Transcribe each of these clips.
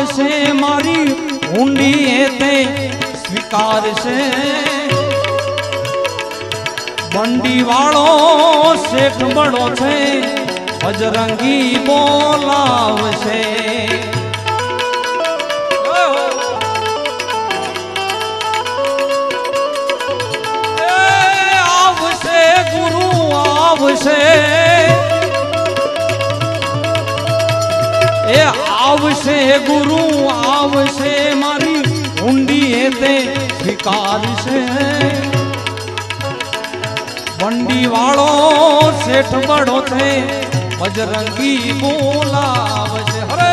આવશે મારી ઊંડી એ તે સ્વીકારશે બંડી વાળો શેઠ બળો છે બજરંગી બોલાવશે આવશે ગુરુ આવશે એ આવશે ગુરુ આવશે મારી ઊંડી એ તે સ્વીકારશે બંડી વાળો શેઠ બળો છે બજરંગી બોલાવશે હરે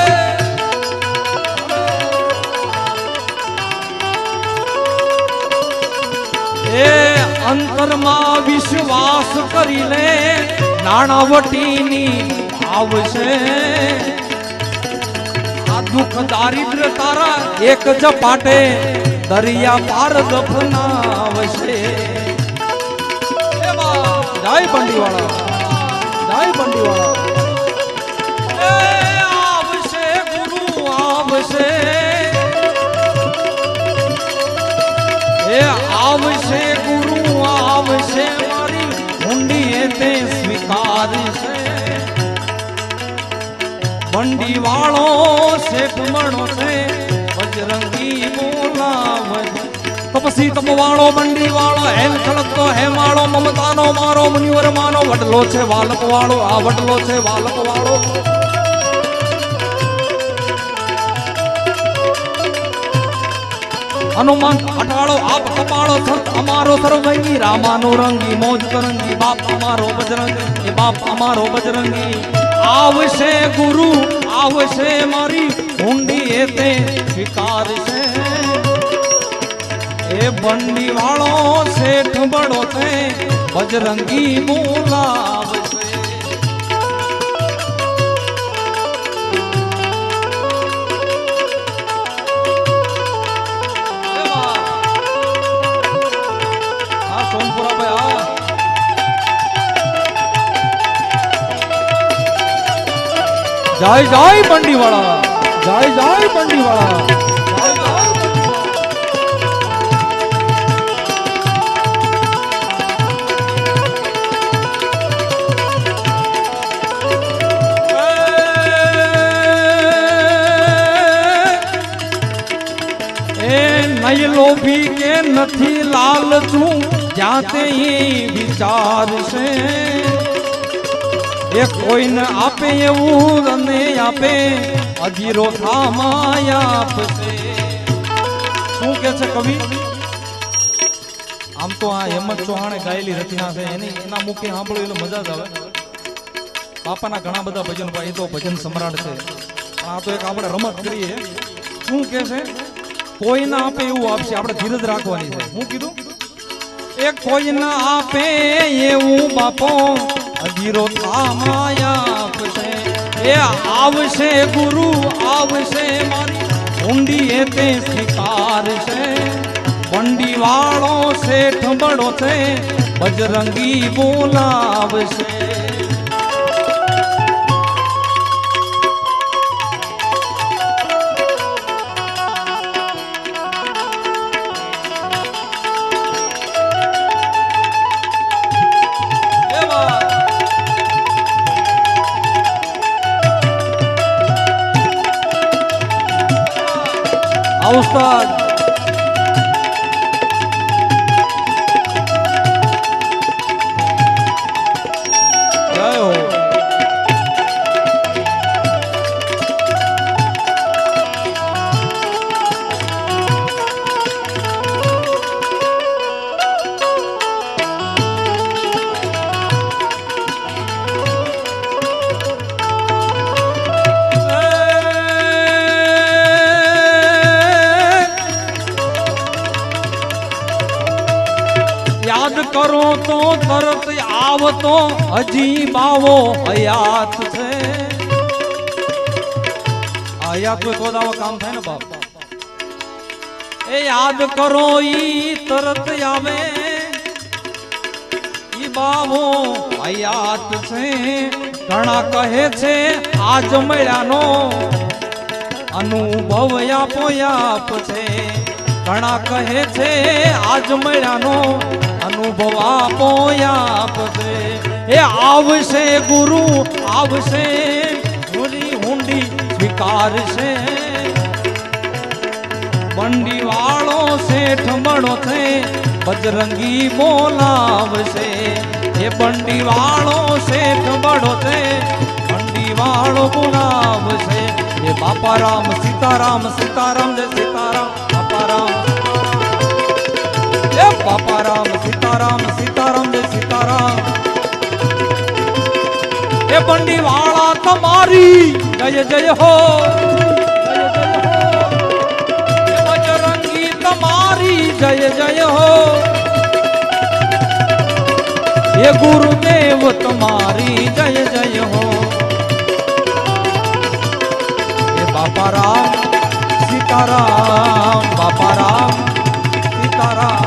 એ અંતરમાં વિશ્વાસ કરી લે નાણાવટીની આવશે આ દુઃખ દારિદ્ર તારા એક ઝપાટે દરિયા પાર દફનાવશે જય બંડીવાળા જય બંડીવાળા આવશે ગુરુ આવશે એ આવશે ગુરુ આવશે મારી ઊંડી એ તે સ્વીકારશે બંડી વાળો શેઠ મળો છે બજરંગી બોલાવશે તપસી તપવાળો બંડી વાળો હેલ ખડકતો હે માળો મમતાનો મારો મુનિવર માનો વડલો છે વાલક વાળો આ વડલો છે વાલક વાળો હનુમાન અટાળો આપ કપાળો સંત અમારો સર્વંગી રામાનો રંગી મોજ કરંગી બાપ અમારો બજરંગી એ બાપ અમારો બજરંગી આવશે ગુરુ આવશે મારી ઊંડી એ તે સ્વીકારશે એ બંડી વાળો શેઠ બળો છે બજરંગી બોલાવશે આ સોમપુરા ભાઈ જય જય બંડી વાળા જય જય બંડી વાળા નહીં લોભી કે નથી લાલચું જાતે વિચાર છે એ કોઈને આપે એવું અને આપે અધીરો થામાય આપશે શું કે છે કવિ આમ તો આ હેમંત ચૌહાણે ગાયેલી રચના છે એના મુખે સાંભળ્યું એટલે મજા જ આવે બાપાના ઘણા બધા ભજન ભાઈ તો ભજન સમ્રાટ છે પણ આ તો એક આપણે રમત કરીએ શું કે છે કોઈ ના આપે એવું આપશે આપણે ધીરજ રાખવાની છે હું કીધું એ કોઈ ના આપે એવું બાપો અધીરો થામાયા આપશે એ આવશે ગુરુ આવશે મારી ઊંડી એ તે સ્વીકારશે બંડી વાળો શેઠ બળો છે બજરંગી બોલાવશે ઉસ્તાદ જય હો યાદ કરો તો તરત આવતો હજી બાવો હયાત છે હયાત તો આવા કામ થાય ને બાપ એ યાદ કરો ઈ તરત આવે ઈ બાવો હયાત છે ઘણા કહે છે આજ મળ્યાનો અનુભવ આપો આપ છે ઘણા કહે છે આજ મળ્યાનો અનુભવ આપો આપ છે એ આવશે ગુરુ આવશે ગુરી ઊંડી સ્વીકારશે બંડી વાળો શેઠ મળો છે બજરંગી બોલાવશે એ બંડી વાળો શેઠ મળો છે બંડી વાળો બોલાવશે એ બાપા રામ સીતારામ સીતારામ જય સીતારામ બાપા રામ એ બાપા રામ સીતારામ સીતારામ જય સીતારામ એ બંડી વાળા તમારી જય જય હો તમારી જય જય હો ये गुरुदेव तुम्हारी जय जय हो ये बापा राम सीताराम बापा राम सीताराम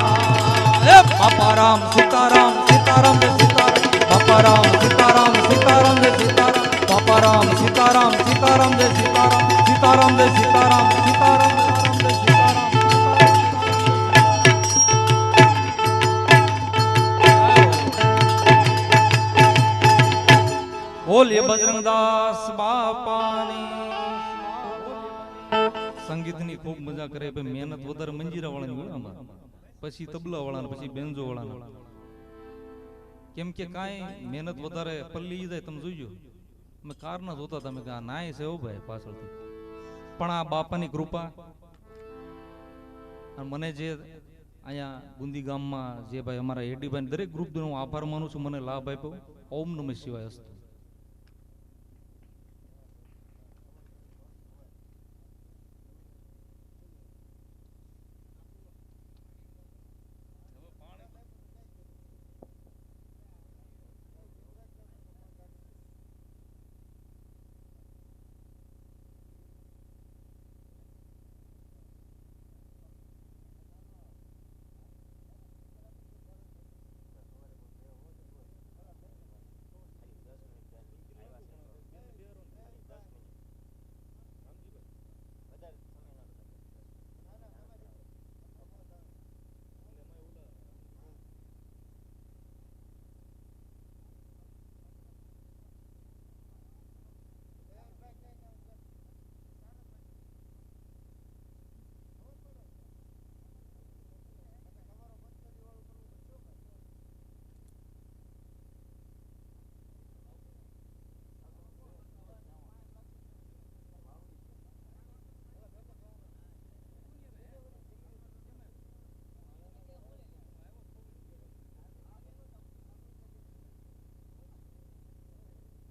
ए बापा राम सीताराम सीताराम जय सीताराम बापा राम सीताराम सीताराम जय सीताराम बापा राम सीताराम सीताराम जय सीताराम सीताराम जय सीताराम सीताराम जय सीताराम બોલીએ બજરંગદાસ બાપાની સંગીતની ખૂબ મજા કરે મહેનત વધારે મંજીરા વાળાની હોય આમાં પછી તબલા વાળાને પછી બેન્જો વાળાને કેમ કે કાંઈ મહેનત વધારે પલ્લી જાય તમે જોઈજો અમે કાર ના જોતા તમે કે આ નાય છે હો ભાઈ પાછળથી પણ આ બાપાની કૃપા અને મને જે અહીંયા ગુંદી ગામમાં જે ભાઈ અમારા એડીભાઈ દરેક ગ્રુપ હું આભાર માનું છું મને લાભ આપ્યો ઓમ નમઃ શિવાય અસ્તુ